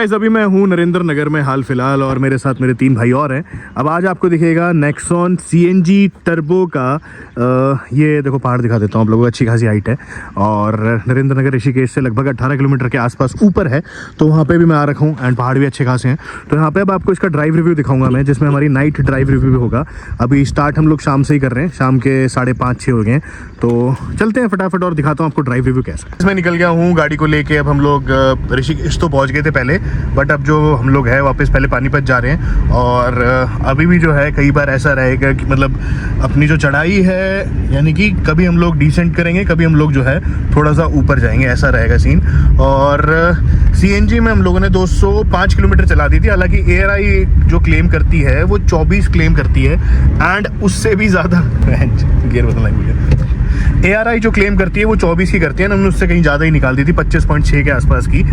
अभी मैं हूँ नरेंद्र नगर में हाल फिलहाल और मेरे साथ मेरे 3 भाई और हैं। अब आज आपको दिखेगा नेक्सॉन CNG टर्बो का ये देखो पहाड़ दिखा देता हूँ आप लोगों को, अच्छी खासी हाइट है और नरेंद्र नगर ऋषिकेश से लगभग 18 किलोमीटर के आसपास ऊपर है, तो वहाँ पे भी मैं आ रखा हूँ एंड पहाड़ भी अच्छे खासे हैं। तो यहाँ पे अब आपको इसका ड्राइव रिव्यू दिखाऊंगा मैं, जिसमें हमारी नाइट ड्राइव रिव्यू भी होगा। अभी स्टार्ट हम लोग शाम से ही कर रहे हैं, शाम के 5:30-6 हो गए हैं, तो चलते हैं फटाफट और दिखाता हूँ आपको ड्राइव रिव्यू कैसा। इसमें निकल गया हूँ गाड़ी को लेके। अब हम लोग ऋषिकेश तो पहुँच गए थे पहले, बट अब जो हम लोग हैं वापस पहले पानीपत जा रहे हैं। और अभी भी जो है कई बार ऐसा रहेगा कि मतलब अपनी जो चढ़ाई है, यानी कि कभी हम लोग डिसेंट करेंगे, कभी हम लोग जो है थोड़ा सा ऊपर जाएंगे, ऐसा रहेगा सीन। और CNG में हम लोगों ने 205 किलोमीटर चला दी थी। हालांकि ARI जो क्लेम करती है वो 24 क्लेम करती है एंड उससे भी ज़्यादा गियर बदलना है मुझे। ARI जो क्लेम करती है वो 24 की करती है ना, हमने उससे कहीं ज़्यादा ही निकाल दी थी, 25.6 के आसपास की।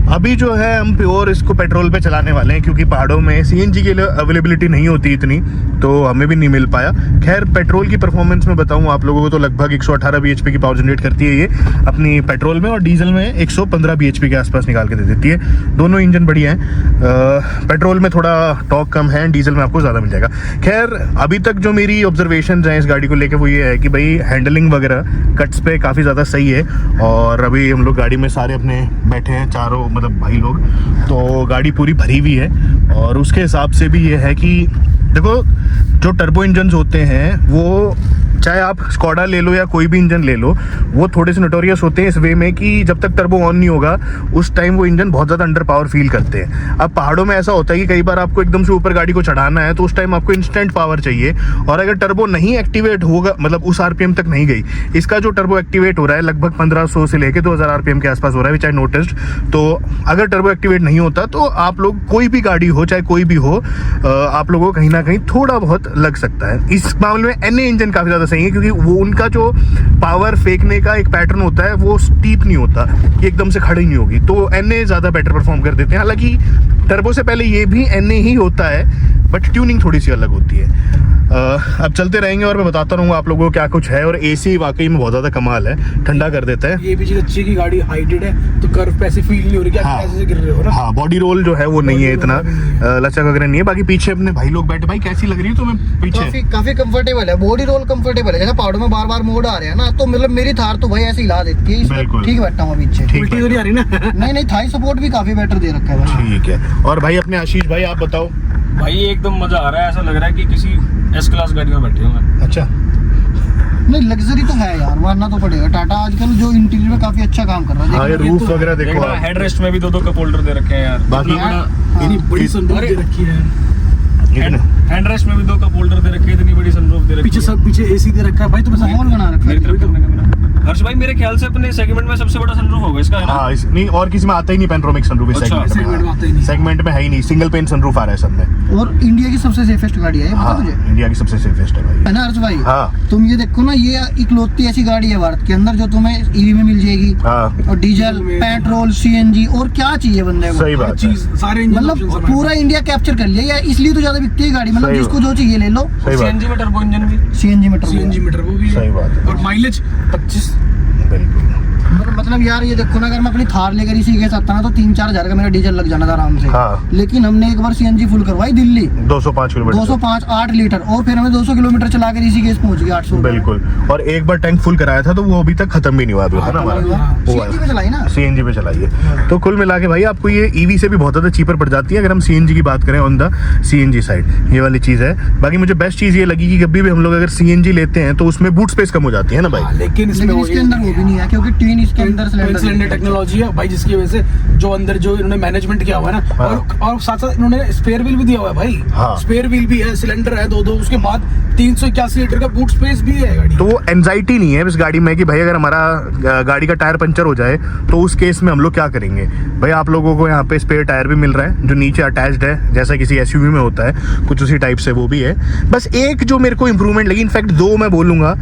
अभी जो है हम प्योर इसको पेट्रोल पे चलाने वाले हैं, क्योंकि पहाड़ों में CNG के लिए अवेलेबिलिटी नहीं होती इतनी, तो हमें भी नहीं मिल पाया। खैर पेट्रोल की परफॉर्मेंस में बताऊँ आप लोगों को तो लगभग 118 bhp की पावर जनरेट करती है ये अपनी पेट्रोल में, और डीजल में 115 bhp के आसपास निकाल के दे देती है। दोनों इंजन बढ़िया हैं। पेट्रोल में थोड़ा टॉर्क कम है, डीजल में आपको ज़्यादा मिल जाएगा। खैर अभी तक जो मेरी ऑब्जर्वेशन हैं इस गाड़ी को लेकर वो ये है कि भाई हैंडलिंग वगैरह कट्स पे काफ़ी ज़्यादा सही है। और अभी हम लोग गाड़ी में सारे अपने बैठे हैं, चारों मतलब भाई लोग, तो गाड़ी पूरी भरी हुई है। और उसके हिसाब से भी ये है कि देखो जो टर्बो इंजन्स होते हैं वो चाहे आप स्कॉडा ले लो या कोई भी इंजन ले लो, वो थोड़े से नोटोरियस होते हैं इस वे में कि जब तक टर्बो ऑन नहीं होगा उस टाइम वो इंजन बहुत ज़्यादा अंडर पावर फील करते हैं। अब पहाड़ों में ऐसा होता है कि कई बार आपको एकदम से ऊपर गाड़ी को चढ़ाना है तो उस टाइम आपको इंस्टेंट पावर चाहिए, और अगर टर्बो नहीं एक्टिवेट होगा, मतलब उस RPM तक नहीं गई, इसका जो टर्बो एक्टिवेट हो रहा है लगभग 1500 से लेकर 2000 RPM के आसपास हो रहा है, विच आई नोटिस्ड। तो अगर टर्बो एक्टिवेट नहीं होता तो आप लोग कोई भी गाड़ी हो चाहे कोई भी हो, आप लोगों को कहीं ना कहीं थोड़ा बहुत लग सकता है। इस मामले में NA इंजन काफ़ी ज़्यादा सही है, क्योंकि वो उनका जो पावर फेंकने का एक पैटर्न होता है वो स्टीप नहीं होता कि एकदम से खड़ी नहीं होगी, तो NA ज़्यादा बेटर परफॉर्म कर देते हैं। हालांकि टर्बो से पहले ये भी NA ही होता है, बट ट्यूनिंग थोड़ी सी अलग होती है। अब चलते रहेंगे और मैं बताता रहूँगा आप लोगों को क्या कुछ है। और AC वाकई में बहुत ज़्यादा कमाल है, ठंडा कर देता है। ये भी चीज़ अच्छी की गाड़ी हाइटेड है तो कर्व पे ऐसे फील नहीं हो रही कि आप ऐसे गिर रहे हो ना। हाँ, बॉडी रोल जो है वो नहीं है इतना, लचक वगैरह नहीं है। बाकी पीछे अपने भाई लोग बैठे। भाई कैसी लग रही है तुम्हें पीछे? काफी कंफर्टेबल है, बॉडी रोल कंफर्टेबल है। जैसे पहाड़ों में बार बार मोड़ आ रहे हैं ना, तो मतलब मेरी थार तो भाई ऐसे हिला देती है, इसमें ठीक बैठा हूँ पीछे। उल्टी तो नहीं आ रही ना? नहीं, थाई सपोर्ट भी काफी बेटर दे रखा है। ठीक है। और भाई अपने आशीष भाई आप बताओ। भाई एकदम मजा आ रहा है, ऐसा लग रहा है कि किसी S क्लास गाड़ी में बैठे हुए। अच्छा, नहीं लग्जरी तो है यार, मानना तो पड़ेगा। टाटा आजकल जो इंटीरियर में काफी अच्छा काम कर रहा है। हाँ, ये रूफ वगैरह देखो, हेड रेस्ट में भी 2-2 कप होल्डर दे रखे हैं यार। बाकी बड़ी सनरूफ दे रखी है, हैंड रेस्ट में भी 2 कप होल्डर दे रखे हैं, इतनी बड़ी सनरूफ दे रखी है। पीछे सब पीछे AC दे रखा है भाई। तुम्हें माहौल बना रखा मेरी तरफ करने का मेरा हर्ष भाई, मेरे ख्याल से अपने सेगमेंट में सबसे बड़ा सनरूफ होगा इसका, है ना? हाँ, नहीं और किसी में आता ही नहीं पैनोरामिक सनरूफ इस सेगमेंट में है ही नहीं। सिंगल पेन सनरूफ आ रहा है सब में। और इंडिया की सबसे सेफेस्ट गाड़ी है ये, पता तुझे? इंडिया की सबसे सेफेस्ट है भाई, है ना हर्ष भाई? हाँ। तुम ये देखो ना, ये इकलौती ऐसी गाड़ी है भारत के अंदर जो तुम्हें EV में मिल जाएगी। हाँ। और डीजल, पेट्रोल, CNG, और क्या चाहिए बंदे को? सही बात है। चीज सारे मतलब पूरा इंडिया कैप्चर कर लिया, इसलिए तो ज्यादा बिकती है गाड़ी। मतलब जिसको जो चाहिए ले लो। CNG में टर्बो इंजन भी, CNG में टर्बो भी सही बात है। और माइलेज 25। बिल्कुल। मतलब यार ये देखो ना, अगर मैं अपनी थार लेकर इसी के साथ था ना तो 3-4 हजार का मेरा डीजल लग जाना था आराम से। हाँ। लेकिन हमने एक बार CNG फुल करवाई दिल्ली, 205 किलोमीटर, 205 8 लीटर, और फिर हमें 200 किलोमीटर चला कर इसी केस पहुंच गया 800। बिल्कुल। और एक बार टैंक फुल कराया था तो वो अभी तक खत्म भी नहीं हुआ था ना हमारा। CNG पे चलाई ना, CNG पे चलाइए। तो कुल मिला के भाई आपको ये EV से भी बहुत ज़्यादा चीपर पड़ जाती है अगर हम CNG की बात करें ऑन द CNG साइड। ये वाली चीज़ है। बाकी मुझे बेस्ट चीज़ ये लगी कि कभी भी हम लोग अगर CNG लेते हैं तो उसमें बूट स्पेस कम हो जाती है ना भाई। लेकिन इसके अंदर वो भी नहीं है, क्योंकि ट्विन इसके अंदर सिलेंडर टेक्नोलॉजी है भाई, जिसकी वजह से जो अंदर जो इन्होंने मैनेजमेंट किया हुआ है ना। और साथ साथ इन्होंने स्पेयर व्हील भी दिया हुआ है भाई। हाँ। स्पेयर व्हील भी है, सिलेंडर है 2-2, उसके बाद 381 लीटर का बूट स्पेस भी है गाड़ी। तो वो एंजाइटी नहीं है इस गाड़ी में कि भाई अगर हमारा गाड़ी का टायर पंचर हो जाए तो उस केस में हम लोग क्या करेंगे। भाई आप लोगों को यहाँ पे स्पेयर टायर भी मिल रहा है जो नीचे अटैच्ड है, जैसा किसी SUV में होता है, कुछ उसी टाइप से वो भी है। बस एक जो मेरे को इंप्रूवमेंट लगी, इनफैक्ट 2 मैं बोलूँगा,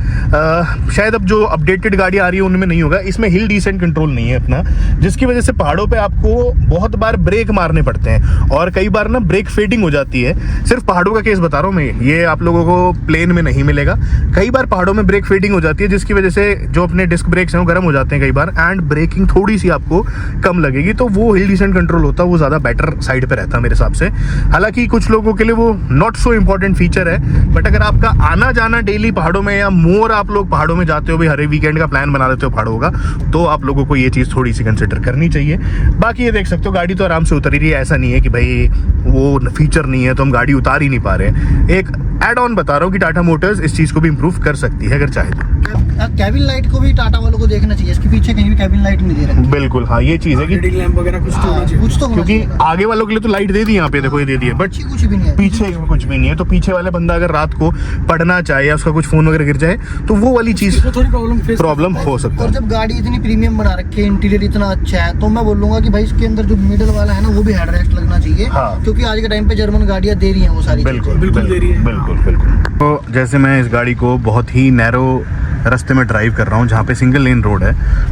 शायद अब जो अपडेटेड गाड़ी आ रही है उनमें नहीं होगा, इसमें हिल डिसेंट कंट्रोल नहीं है अपना, जिसकी वजह से पहाड़ों पे आपको बहुत बार ब्रेक मारने पड़ते हैं और कई बार ना ब्रेक फेडिंग हो जाती है। सिर्फ पहाड़ों का केस बता रहा हूँ मैं, ये आप लोगों को प्लेन में नहीं मिलेगा। कई बार पहाड़ों में ब्रेक फेडिंग हो जाती है, जिसकी वजह से जो अपने डिस्क ब्रेक्स हैं वो गर्म हो जाते हैं कई बार, एंड ब्रेकिंग थोड़ी सी आपको कम लगेगी। तो वो हिल डिसेंट कंट्रोल होता है, वो ज़्यादा बेटर साइड पे रहता है मेरे हिसाब से। हालांकि कुछ लोगों के लिए वो नॉट सो इम्पोर्टेंट फीचर है, बट अगर आपका आना जाना डेली पहाड़ों में या मोर आप लोग पहाड़ों में जाते हो, भाई हर वीकेंड का प्लान बना लेते हो पहाड़ों का, तो आप लोगों को ये चीज़ थोड़ी सी कंसिडर करनी चाहिए। बाकी ये देख सकते हो गाड़ी तो आराम से उतर ही रही है, ऐसा नहीं है कि भाई वो फीचर नहीं है तो हम गाड़ी उतार ही नहीं पा रहे हैं। एक एड ऑन बता रहा हूँ कि टाटा मोटर्स इस चीज़ को भी इम्प्रूव कर सकती है अगर चाहे तो। कैबिन लाइट को भी टाटा वालों को देखना चाहिए, इसके पीछे कहीं भी कैबिन लाइट नहीं दे रखी। बिल्कुल हाँ, ये चीज़ है कि रीडिंग लैंप वगैरह कुछ तो होना चाहिए। कुछ तो होना क्योंकि चाहिए। आगे वालों के लिए तो लाइट दे दी यहाँ पे, देखो ये दे दी है, बट कुछ भी नहीं है, पीछे कुछ भी नहीं है। तो पीछे वाले बंदा अगर रात को पढ़ना चाहे या उसका कुछ फोन वगैरह गिर जाए तो वो वाली चीज़ तो थोड़ी प्रॉब्लम हो सकता और है। जब गाड़ी इतनी प्रीमियम बना रखी है, इंटीरियर इतना अच्छा है, तो मैं बोलूंगा कि भाई इसके अंदर जो मिडल वाला है ना वो भी हेडरेस्ट लगना चाहिए। हाँ। क्योंकि आज के टाइम पे जर्मन गाड़ियां दे रही हैं वो सारी बिल्कुल बिल्कुल दे रही है। बिल्कुल बिल्कुल। तो जैसे मैं इस गाड़ी को बहुत ही नैरो रास्ते में ड्राइव कर रहा हूँ जहाँ पे सिंगल लेन रोड है,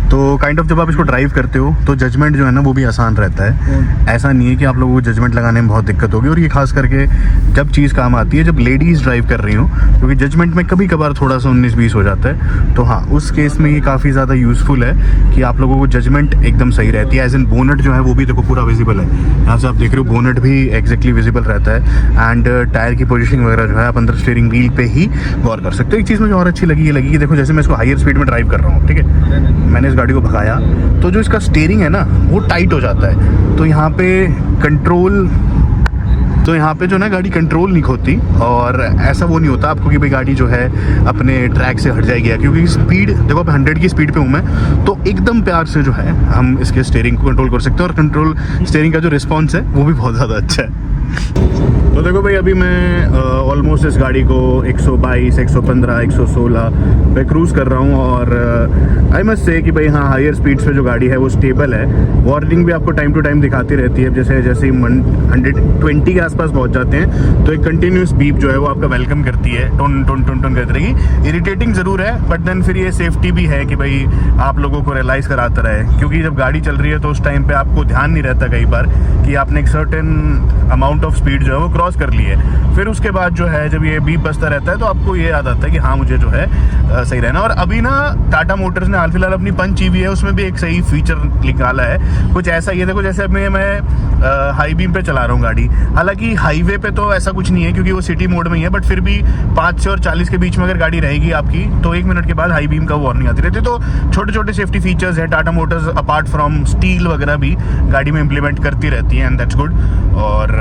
तो काइंड ऑफ जब आप इसको ड्राइव करते हो तो जजमेंट जो है ना वो भी आसान रहता है। ऐसा नहीं है कि आप लोगों को जजमेंट लगाने में बहुत दिक्कत होगी, और ये खास करके जब चीज़ काम आती है जब लेडीज़ ड्राइव कर रही हो, क्योंकि जजमेंट में कभी कभार थोड़ा सा 19-20 हो जाता है। तो हाँ, उस केस में ये काफ़ी ज़्यादा यूज़फुल है कि आप लोगों को जजमेंट एकदम सही रहती है। एज इन बोनट जो है वो भी देखो पूरा विजिबल है, यहाँ से आप देख रहे हो बोनट भी एग्जैक्टली विजिबल रहता है, एंड टायर की पोजिशनिंग वगैरह जो है आप अंदर स्टीयरिंग व्हील पे ही गौर कर सकते हो। एक चीज़ मुझे और अच्छी लगी, ये लगी कि देखो जैसे मैं इसको हायर स्पीड में ड्राइव कर रहा हूँ, ठीक है, मैंने इस गाड़ी को भगाया तो जो इसका स्टीयरिंग है ना वो टाइट हो जाता है, तो यहाँ पे कंट्रोल, तो यहाँ पे जो ना गाड़ी कंट्रोल नहीं खोती, और ऐसा वो नहीं होता आपको कि भाई गाड़ी जो है अपने ट्रैक से हट जाएगी, क्योंकि स्पीड देखो अब 100 की स्पीड पे हूँ मैं, तो एकदम प्यार से जो है हम इसके स्टीयरिंग को कंट्रोल कर सकते हैं, और कंट्रोल स्टीयरिंग का जो रिस्पॉन्स है वो भी बहुत ज़्यादा अच्छा है। तो देखो भाई अभी मैं ऑलमोस्ट इस गाड़ी को 122, 115, 116 पे क्रूज़ कर रहा हूँ, और आई मस्ट से कि भाई हाँ हायर स्पीड्स पे जो गाड़ी है वो स्टेबल है। वार्निंग भी आपको टाइम टू टाइम दिखाती रहती है, जैसे जैसे ही 120 के आसपास पहुँच जाते हैं तो एक कंटिन्यूस बीप जो है वो आपका वेलकम करती है, टोन टोन टोन टोन करती रहेगी। इरिटेटिंग ज़रूर है, बट देन फिर ये सेफ्टी भी है कि भाई आप लोगों को रियलाइज़ कराता रहे, क्योंकि जब गाड़ी चल रही है तो उस टाइम पर आपको ध्यान नहीं रहता कई बार कि आपने एक सर्टेन अमाउंट ऑफ स्पीड जो है वो क्रॉस कर ली है। फिर उसके बाद जो है जब ये बीप बजता रहता है तो आपको ये याद आता है कि हाँ मुझे जो है सही रहना। और अभी ना टाटा मोटर्स ने हाल फिलहाल अपनी पंच ईवी है, उसमें भी एक सही फीचर निकाला है, कुछ ऐसा ये देखो जैसे मैं हाई बीम पे चला रहा हूँ गाड़ी, हालांकि हाईवे पे तो ऐसा कुछ नहीं है क्योंकि वो सिटी मोड में ही है, बट फिर भी 5 से और 40 के बीच में अगर गाड़ी रहेगी आपकी तो 1 मिनट के बाद हाई बीम का वार्निंग आती रहती है। तो छोटे छोटे सेफ्टी फीचर्स है Tata Motors apart from steel वगैरह भी गाड़ी में इंप्लीमेंट करती रहती है, एंड दैट्स गुड। और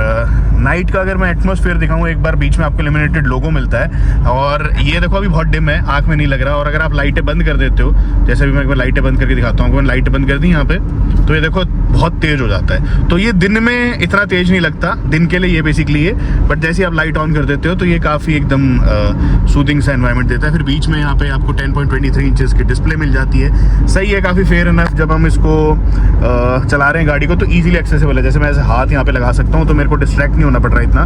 नाइट का अगर मैं एटमॉस्फेयर दिखाऊँ, एक बार बीच में आपको इल्यूमिनेटेड लोगो मिलता है, और ये देखो अभी बहुत डिम है, आंख में नहीं लग रहा, और अगर आप लाइटें बंद कर देते हो, जैसे भी मैं एक बार लाइटें बंद करके दिखाता हूँ, मैंने लाइटें बंद कर दी यहाँ पे, तो ये देखो बहुत तेज हो जाता है। तो ये दिन में इतना तेज नहीं लगता, दिन के लिए ये बेसिकली है, बट जैसे आप लाइट ऑन कर देते हो तो ये काफ़ी एकदम सूदिंग सा एनवायरनमेंट देता है। फिर बीच में यहाँ पे आपको 10.23 इंचेस की डिस्प्ले मिल जाती है, सही है, काफ़ी फेयर इनफ। जब हम इसको चला रहे हैं गाड़ी को तो ईजिली एक्सेसिबल है, जैसे मैं ऐसे हाथ यहाँ पे लगा सकता हूँ, तो मेरे को डिस्ट्रैक्ट नहीं होना पड़ रहा इतना।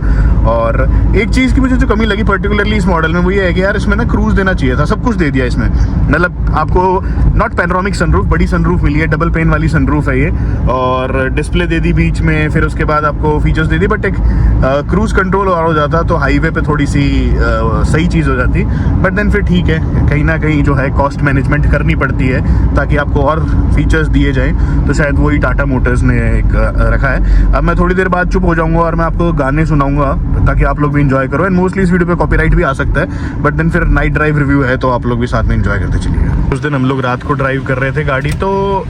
और एक चीज़ की मुझे जो कमी लगी पर्टिकुलरली इस मॉडल में वो ये है कि यार इसमें ना क्रूज देना चाहिए था, सब कुछ दे दिया इसमें, मतलब आपको नॉट पैनोरामिक सनरूफ, बड़ी सनरूफ मिली है, डबल पेन वाली सनरूफ है ये, और डिस्प्ले दे दी बीच में, फिर उसके बाद आपको फीचर्स दे दी, बट एक क्रूज कंट्रोल और हो जाता तो हाईवे पे थोड़ी सी सही चीज़ हो जाती। बट देन फिर ठीक है, कहीं ना कहीं जो है कॉस्ट मैनेजमेंट करनी पड़ती है ताकि आपको और फीचर्स दिए जाएँ, तो शायद वही टाटा मोटर्स ने एक रखा है। अब मैं थोड़ी देर बाद चुप हो जाऊँगा और मैं आपको गाने सुनाऊंगा ताकि आप लोग भी इंजॉय करो, एंड मोस्टली इस वीडियो पे कॉपीराइट भी आ सकता है, बट देन फिर नाइट ड्राइव रिव्यू है तो आप लोग भी साथ में इंजॉय करते चलिएगा। उस दिन हम लोग रात को ड्राइव कर रहे थे गाड़ी, तो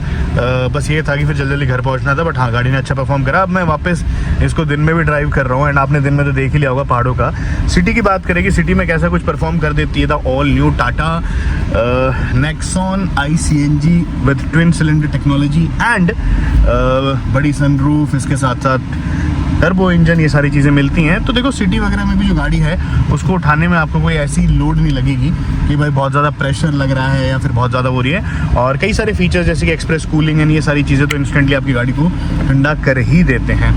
बस ये था कि फिर जल्दी जल्दी घर पहुंचना था, बट हाँ गाड़ी ने अच्छा परफॉर्म करा। अब मैं वापस इसको दिन में भी ड्राइव कर रहा हूँ, एंड आपने दिन में तो देख ही लिया होगा पहाड़ों का। सिटी की बात करेंगे, सिटी में कैसा कुछ परफॉर्म कर देती है the all new Tata Nexon ICNG with twin cylinder technology and बड़ी सनरूफ, इसके साथ साथ टर्बो इंजन, ये सारी चीज़ें मिलती हैं। तो देखो सिटी वगैरह में भी जो गाड़ी है उसको उठाने में आपको कोई ऐसी लोड नहीं लगेगी कि भाई बहुत ज़्यादा प्रेशर लग रहा है या फिर बहुत ज़्यादा हो रही है, और कई सारे फीचर्स जैसे कि एक्सप्रेस कूलिंग एंड ये सारी चीज़ें तो इंस्टेंटली आपकी गाड़ी को ठंडा कर ही देते हैं।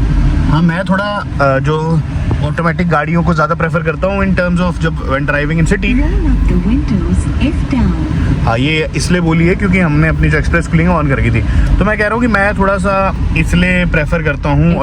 हाँ मैं थोड़ा जो ऑटोमेटिक गाड़ियों को ज़्यादा प्रेफर करता हूँ इन टर्म्स ऑफ जब व्हेन ड्राइविंग इन सिटी, हाँ, ये इसलिए बोली है क्योंकि हमने अपनी जो एक्सप्रेस कूलिंग ऑन कर रखी थी। तो मैं कह रहा हूँ कि मैं थोड़ा सा इसलिए प्रेफर करता हूँ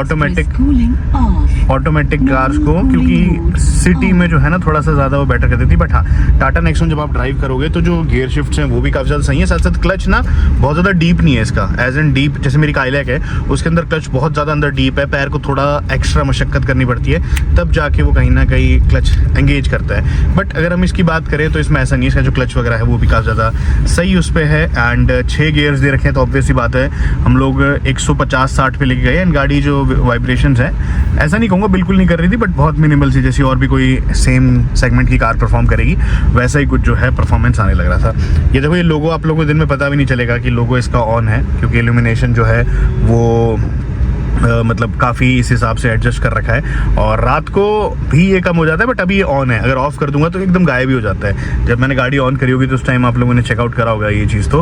ऑटोमेटिक कार्स को, क्योंकि सिटी में जो है ना थोड़ा सा ज़्यादा वो बेटर कर देती। बट हाँ, टाटा नेक्सॉन जब आप ड्राइव करोगे तो जो गियर शिफ्ट्स हैं वो भी काफ़ी ज़्यादा सही है। साथ साथ क्लच ना बहुत ज़्यादा डीप नहीं है इसका, एज एन डीप जैसे मेरी काइलैक है उसके अंदर क्लच बहुत ज़्यादा अंदर डीप है, पैर को थोड़ा एक्स्ट्रा मशक्कत करनी पड़ती है तब जाके वो कहीं ना कहीं क्लच एंगेज करता है। बट अगर हम इसकी बात करें तो इसमें ऐसा नहीं है, इसका जो क्लच वगैरह है वो भी काफ़ी ज़्यादा सही उस पर है। एंड 6 गियर्स दे रखे हैं तो ऑब्वियसली बात है हम लोग 150-60 पे लेके गए। एंड गाड़ी जो वाइब्रेशंस है ऐसा नहीं कहूँगा बिल्कुल नहीं कर रही थी, बट बहुत मिनिमल सी, जैसी और भी कोई सेम सेगमेंट की कार परफॉर्म करेगी वैसा ही कुछ जो है परफॉर्मेंस आने लग रहा था। ये देखो, ये लोगो आप लोगों को दिन में पता भी नहीं चलेगा कि लोगो इसका ऑन है, क्योंकि इल्यूमिनेशन जो है वो मतलब काफ़ी इस हिसाब से एडजस्ट कर रखा है। और रात को भी ये कम हो जाता है, बट अभी ये ऑन है। अगर ऑफ कर दूंगा तो एकदम गायब ही हो जाता है। जब मैंने गाड़ी ऑन करी होगी तो उस टाइम आप लोगों ने चेकआउट करा होगा ये चीज़। तो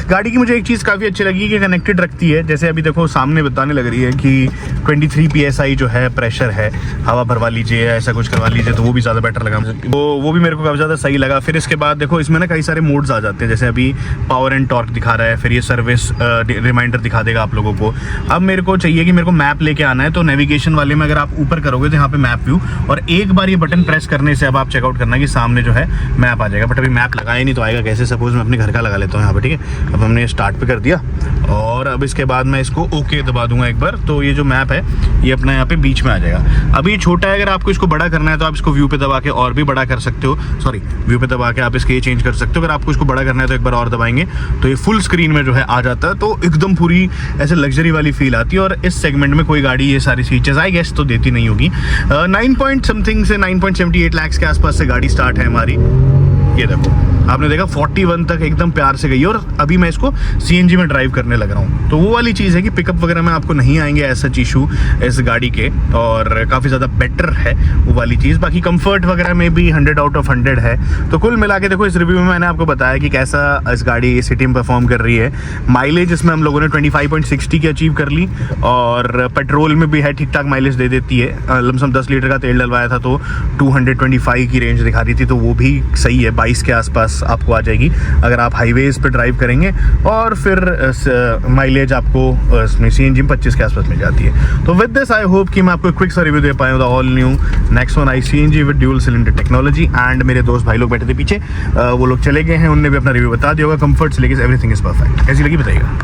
गाड़ी की मुझे एक चीज़ काफ़ी अच्छी लगी कि कनेक्टेड रखती है। जैसे अभी देखो सामने बताने लग रही है कि 23 PSI जो है प्रेशर है, हवा भरवा लीजिए ऐसा कुछ करवा लीजिए, तो वो भी ज़्यादा बेटर लगा। वो भी मेरे को काफ़ी ज़्यादा सही लगा। फिर इसके बाद देखो इसमें ना कई सारे मोड्स आ जाते हैं, जैसे अभी पावर एंड टॉर्क दिखा रहा है, फिर ये सर्विस रिमाइंडर दिखा देगा आप लोगों को। अब मेरे को चाहिए कि मेरे को मैप लेके आना है, तो नेविगेशन वाले में अगर आप ऊपर करोगे तो यहाँ पे मैप व्यू, और एक बार ये बटन प्रेस करने से अब आप चेकआउट करना कि सामने जो है मैप आ जाएगा। बट अभी मैप लगाया नहीं तो आएगा कैसे? सपोज मैं अपने घर का लगा लेता हूँ यहाँ पे, ठीक है। अब हमने स्टार्ट पे कर दिया और अब इसके बाद मैं इसको ओके दबा दूंगा एक बार, तो ये जो मैप है ये अपना यहाँ पे बीच में आ जाएगा। अभी छोटा है, अगर आपको इसको बड़ा करना है तो आप इसको व्यू पे दबा के और भी बड़ा कर सकते हो। सॉरी, व्यू पे दबा के आप इसके चेंज कर सकते हो। अगर आपको इसको बड़ा करना है तो एक बार और दबाएंगे तो ये फुल स्क्रीन में जो है आ जाता है, तो एकदम पूरी ऐसे लग्जरी वाली फील आती है। और इस सेगमेंट में कोई गाड़ी ये सारी फीचर्स आई गेस तो देती नहीं होगी। 9 पॉइंट समथिंग से 9.78 लाख के आसपास से गाड़ी स्टार्ट है हमारी। ये देखो आपने देखा 41 तक एकदम प्यार से गई, और अभी मैं इसको CNG में ड्राइव करने लग रहा हूँ। तो वो वाली चीज़ है कि पिकअप वगैरह में आपको नहीं आएंगे ऐसा इशू इस गाड़ी के, और काफ़ी ज़्यादा बेटर है वो वाली चीज़। बाकी कंफर्ट वगैरह में भी 100 आउट ऑफ 100 है। तो कुल मिला के देखो इस रिव्यू में मैंने आपको बताया कि कैसा इस गाड़ी सिटी में परफॉर्म कर रही है। माइलेज इसमें हम लोगों ने 25.60 की अचीव कर ली, और पेट्रोल में भी है ठीक ठाक माइलेज दे देती है। लमसम 10 लीटर का तेल डलवाया था तो 225 की रेंज दिखा रही थी, तो वो भी सही है। 22 के आसपास आपको आ जाएगी अगर आप हाईवेज पे ड्राइव करेंगे, और फिर माइलेज आपको इसमें CNG में 25 के आसपास मिल जाती है। तो विद दिस आई होप कि मैं आपको क्विक सा रिव्यू दे पाया हूँ all new Nexon I CNG with dual cylinder technology. And मेरे दोस्त भाई लोग बैठे थे पीछे, वो लोग चले गए हैं, उनने भी अपना रिव्यू बता दिया होगा। कंफर्ट से लेके एवरीथिंग इज परफेक्ट। कैसी लगी बताइएगा।